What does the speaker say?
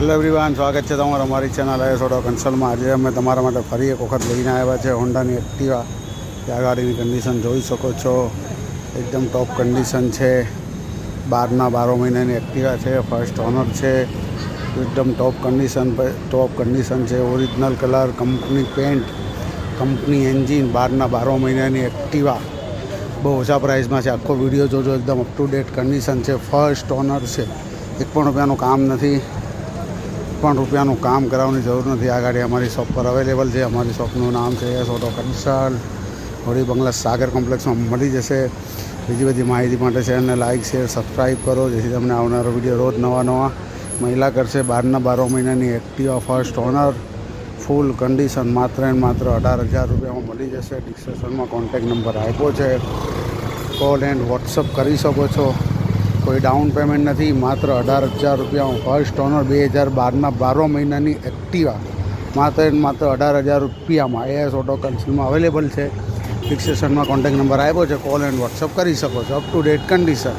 Hello everyone, સ્વાગત છે તમારું અમારી ચેનલ આઈએસ ઓટો કન્સલ્ટમાં। આજે અમે તમારા માટે ફરી એક વખત લઈને આવ્યા છે હોન્ડાની એક્ટિવા। આ ગાડીની કન્ડિશન જોઈ શકો છો, એકદમ ટોપ કન્ડિશન છે। 12 મહિનાની એક્ટિવા છે, ફર્સ્ટ ઓનર છે, એકદમ ટોપ કન્ડિશન છે। Original colour, company pant, company engine, 12 મહિનાની એક્ટિવા બહુ ઓછા પ્રાઇસમાં છે। આખો વિડીયો જોજો, એકદમ અપ ટુ ડેટ કન્ડિશન છે, ફર્સ્ટ ઓનર છે। 1 પણ રૂપિયાનું કામ નથી, 1 પણ રૂપિયાનું કામ કરાવવાની જરૂર નથી। આ ગાડી અમારી શોપ પર અવેલેબલ છે। અમારી શોપનું નામ છે આઈએસ ઓટો કન્સલ્ટ, હોળી બંગલા સાગર કોમ્પ્લેક્સમાં મળી જશે। બીજી બધી માહિતી માટે ચેનલને લાઇક, શેર, સબસ્ક્રાઈબ કરો, જેથી તમને આવનારો વિડીયો રોજ નવા મહિલા કરશે। 12 મહિનાની એક્ટિવા ફર્સ્ટ ઓનર, ફૂલ કન્ડિશન, માત્ર ને માત્ર 18,000 રૂપિયામાં મળી જશે। ડિસ્ક્રિપ્શનમાં કોન્ટેક્ટ નંબર આપ્યો છે, કોલ એન્ડ વોટ્સઅપ કરી શકો છો। કોઈ ડાઉન પેમેન્ટ નથી, માત્ર 18,000 રૂપિયામાં ફર્સ્ટ ઓનર 2012ના 12 મહિનાની એક્ટિવા માત્ર ને માત્ર 18,000 રૂપિયામાં આઈએસ ઓટો કન્સલ્ટમાં અવેલેબલ છે। ડિસ્ક્રિપ્શનમાં કોન્ટેક્ટ નંબર આપ્યો છે, કોલ એન્ડ વોટ્સઅપ કરી શકો છો। Up to date condition.